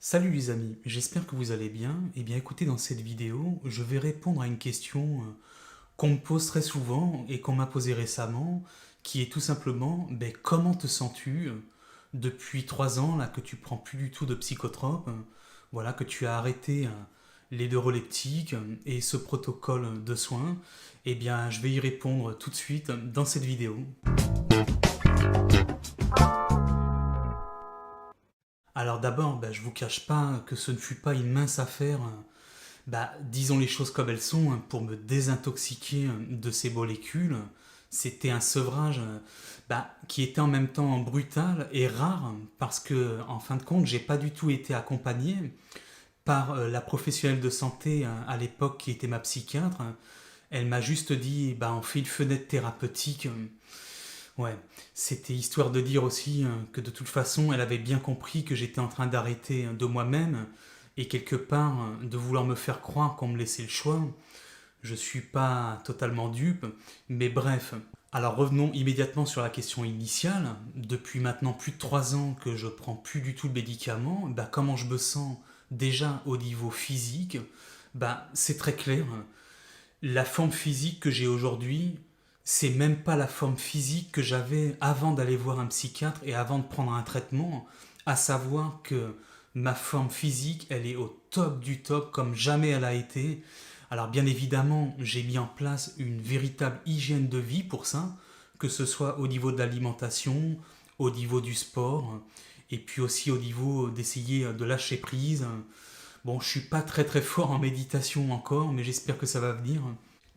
Salut les amis, j'espère que vous allez bien. Eh bien écoutez, dans cette vidéo, je vais répondre à une question qu'on me pose très souvent et qu'on m'a posée récemment, qui est tout simplement, comment te sens-tu depuis 3 ans là que tu prends plus du tout de psychotropes, voilà, que tu as arrêté les neuroleptiques et ce protocole de soins. Eh bien je vais y répondre tout de suite dans cette vidéo. Alors d'abord, je vous cache pas que ce ne fut pas une mince affaire. Disons les choses comme elles sont, pour me désintoxiquer de ces molécules. C'était un sevrage qui était en même temps brutal et rare parce que, en fin de compte, j'ai pas du tout été accompagné par la professionnelle de santé à l'époque qui était ma psychiatre. Elle m'a juste dit, on fait une fenêtre thérapeutique. Ouais, c'était histoire de dire aussi que de toute façon, elle avait bien compris que j'étais en train d'arrêter de moi-même et quelque part de vouloir me faire croire qu'on me laissait le choix. Je suis pas totalement dupe, mais bref. Alors revenons immédiatement sur la question initiale. Depuis maintenant plus de 3 ans que je prends plus du tout de médicaments, comment je me sens déjà au niveau physique? C'est très clair. La forme physique que j'ai aujourd'hui, c'est même pas la forme physique que j'avais avant d'aller voir un psychiatre et avant de prendre un traitement, à savoir que ma forme physique, elle est au top du top comme jamais elle a été. Alors bien évidemment, j'ai mis en place une véritable hygiène de vie pour ça, que ce soit au niveau de l'alimentation, au niveau du sport, et puis aussi au niveau d'essayer de lâcher prise. Bon, je suis pas très très fort en méditation encore, mais j'espère que ça va venir.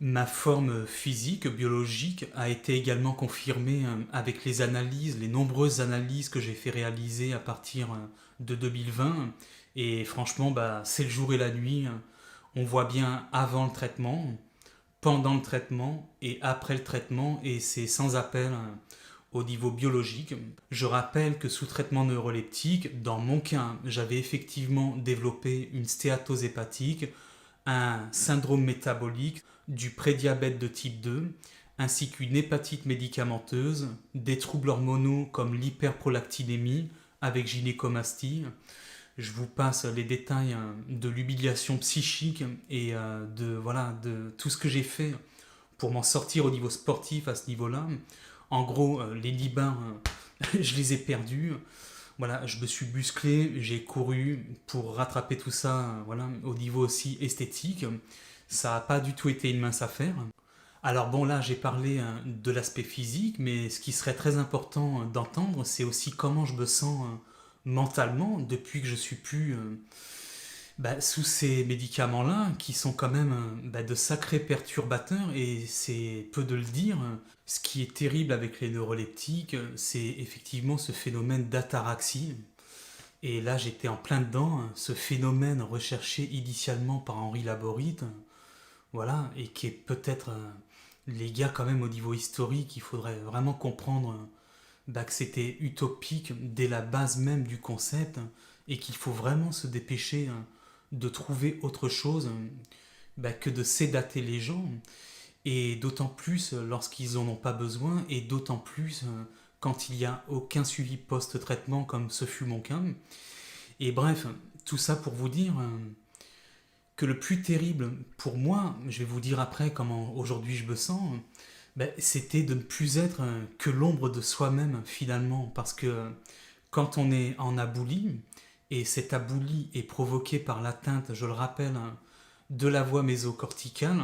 Ma forme physique, biologique, a été également confirmée avec les analyses, les nombreuses analyses que j'ai fait réaliser à partir de 2020. Et franchement, c'est le jour et la nuit. On voit bien avant le traitement, pendant le traitement et après le traitement, et c'est sans appel au niveau biologique. Je rappelle que sous traitement neuroleptique, dans mon cas, j'avais effectivement développé une stéatose hépatique, un syndrome métabolique, du prédiabète de type 2, ainsi qu'une hépatite médicamenteuse, des troubles hormonaux comme l'hyperprolactinémie avec gynécomastie. Je vous passe les détails de l'humiliation psychique et de tout ce que j'ai fait pour m'en sortir au niveau sportif à ce niveau-là. En gros, les Libyens, je les ai perdus. Voilà, je me suis musclé, j'ai couru pour rattraper tout ça, voilà, au niveau aussi esthétique. Ça n'a pas du tout été une mince affaire. Alors bon, là, j'ai parlé de l'aspect physique, mais ce qui serait très important d'entendre, c'est aussi comment je me sens mentalement depuis que je suis plus sous ces médicaments-là, qui sont quand même de sacrés perturbateurs, et c'est peu de le dire. Ce qui est terrible avec les neuroleptiques, c'est effectivement ce phénomène d'ataraxie. Et là, j'étais en plein dedans, ce phénomène recherché initialement par Henri Laborit, voilà, et qui est peut-être, les gars, quand même, au niveau historique, il faudrait vraiment comprendre que c'était utopique dès la base même du concept, et qu'il faut vraiment se dépêcher de trouver autre chose que de sédater les gens, et d'autant plus lorsqu'ils n'en ont pas besoin, et d'autant plus quand il n'y a aucun suivi post-traitement comme ce fut mon cas. Et bref, tout ça pour vous dire que le plus terrible pour moi, je vais vous dire après comment aujourd'hui je me sens, c'était de ne plus être que l'ombre de soi-même finalement, parce que quand on est en aboulie, et cette aboulie est provoquée par l'atteinte, je le rappelle, de la voie mésocorticale,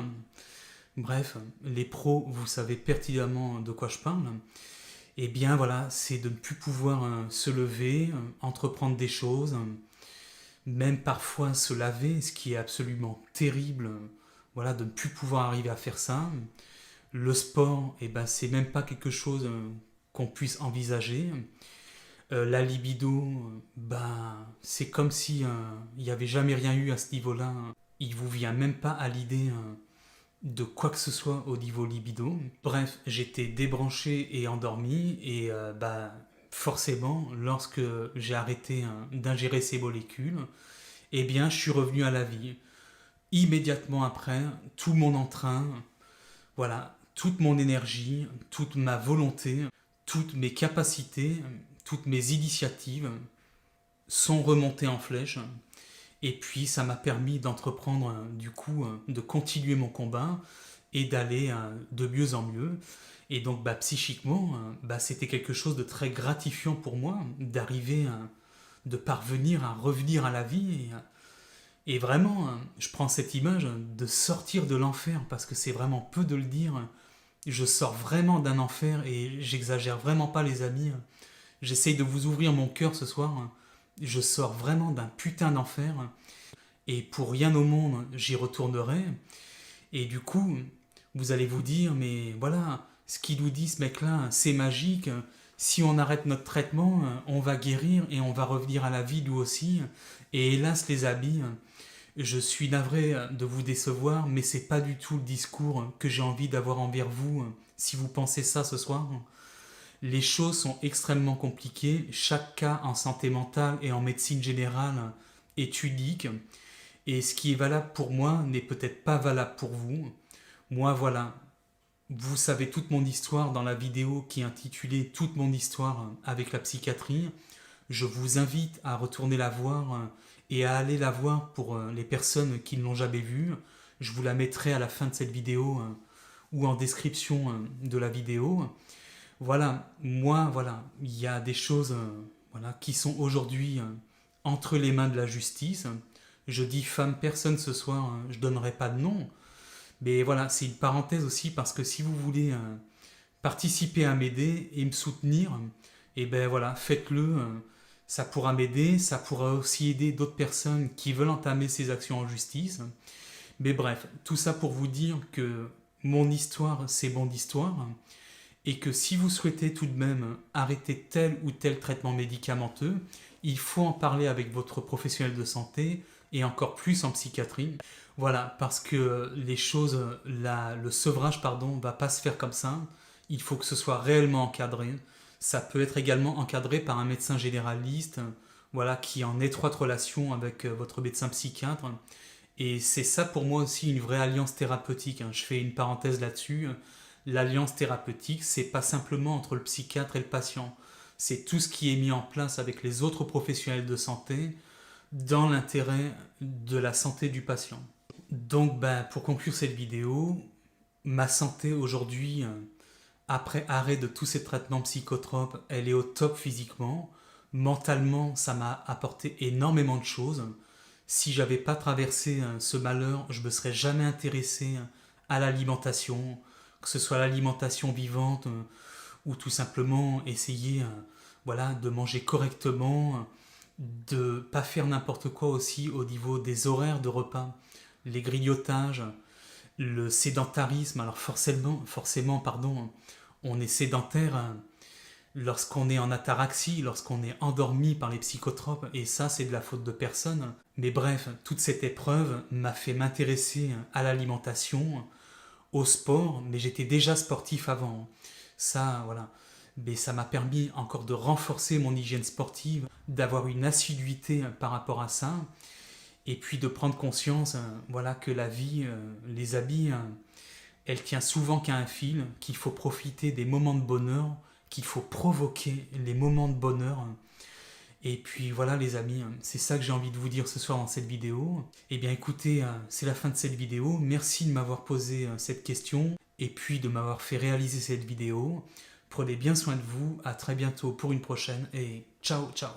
bref, les pros, vous savez pertinemment de quoi je parle, et bien voilà, c'est de ne plus pouvoir se lever, entreprendre des choses, même parfois se laver, ce qui est absolument terrible, voilà, de ne plus pouvoir arriver à faire ça. Le sport, c'est même pas quelque chose qu'on puisse envisager. La libido, c'est comme si il n'y avait jamais rien eu à ce niveau-là. Il vous vient même pas à l'idée de quoi que ce soit au niveau libido. Bref, j'étais débranché et endormi et forcément, lorsque j'ai arrêté d'ingérer ces molécules, je suis revenu à la vie. Immédiatement après, tout mon entrain, voilà, toute mon énergie, toute ma volonté, toutes mes capacités, toutes mes initiatives sont remontées en flèche. Et puis ça m'a permis d'entreprendre du coup de continuer mon combat et d'aller de mieux en mieux. Et donc psychiquement, c'était quelque chose de très gratifiant pour moi d'arriver, de parvenir à revenir à la vie. Et vraiment, je prends cette image de sortir de l'enfer parce que c'est vraiment peu de le dire. Je sors vraiment d'un enfer et j'exagère vraiment pas les amis. J'essaye de vous ouvrir mon cœur ce soir. Je sors vraiment d'un putain d'enfer et pour rien au monde j'y retournerai. Et du coup, vous allez vous dire, mais voilà, ce qu'il nous dit ce mec-là, c'est magique. Si on arrête notre traitement, on va guérir et on va revenir à la vie nous aussi. Et hélas les amis, je suis navré de vous décevoir, mais c'est pas du tout le discours que j'ai envie d'avoir envers vous si vous pensez ça ce soir. Les choses sont extrêmement compliquées, chaque cas en santé mentale et en médecine générale est unique, et ce qui est valable pour moi n'est peut-être pas valable pour vous. Moi voilà, vous savez toute mon histoire dans la vidéo qui est intitulée Toute mon histoire avec la psychiatrie. Je vous invite à retourner la voir et à aller la voir pour les personnes qui ne l'ont jamais vue. Je vous la mettrai à la fin de cette vidéo ou en description de la vidéo. Voilà, moi, voilà, il y a des choses qui sont aujourd'hui entre les mains de la justice. Je dis femme personne ce soir, je donnerai pas de nom. Mais voilà, c'est une parenthèse aussi parce que si vous voulez participer à m'aider et me soutenir, et ben voilà, faites-le. Ça pourra m'aider, ça pourra aussi aider d'autres personnes qui veulent entamer ces actions en justice. Mais bref, tout ça pour vous dire que mon histoire, c'est mon histoire. Et que si vous souhaitez tout de même arrêter tel ou tel traitement médicamenteux, il faut en parler avec votre professionnel de santé et encore plus en psychiatrie. Voilà, parce que les choses, le sevrage, pardon, va pas se faire comme ça. Il faut que ce soit réellement encadré. Ça peut être également encadré par un médecin généraliste, voilà, qui est en étroite relation avec votre médecin psychiatre. Et c'est ça pour moi aussi une vraie alliance thérapeutique. Je fais une parenthèse là-dessus. L'alliance thérapeutique, c'est pas simplement entre le psychiatre et le patient. C'est tout ce qui est mis en place avec les autres professionnels de santé dans l'intérêt de la santé du patient. Donc, pour conclure cette vidéo, ma santé aujourd'hui, après arrêt de tous ces traitements psychotropes, elle est au top physiquement. Mentalement, ça m'a apporté énormément de choses. Si j'avais pas traversé ce malheur, je me serais jamais intéressé à l'alimentation, que ce soit l'alimentation vivante ou tout simplement essayer de manger correctement, de pas faire n'importe quoi aussi au niveau des horaires de repas, les grignotages, le sédentarisme. Alors forcément, pardon, on est sédentaire lorsqu'on est en ataraxie, lorsqu'on est endormi par les psychotropes, et ça c'est de la faute de personne. Mais bref, toute cette épreuve m'a fait m'intéresser à l'alimentation, au sport, mais j'étais déjà sportif avant. Ça, voilà. Mais ça m'a permis encore de renforcer mon hygiène sportive, d'avoir une assiduité par rapport à ça, et puis de prendre conscience que la vie, les habits, elle tient souvent qu'à un fil, qu'il faut profiter des moments de bonheur, qu'il faut provoquer les moments de bonheur. Et puis voilà les amis, c'est ça que j'ai envie de vous dire ce soir dans cette vidéo. Eh bien écoutez, c'est la fin de cette vidéo. Merci de m'avoir posé cette question et puis de m'avoir fait réaliser cette vidéo. Prenez bien soin de vous, à très bientôt pour une prochaine et ciao ciao.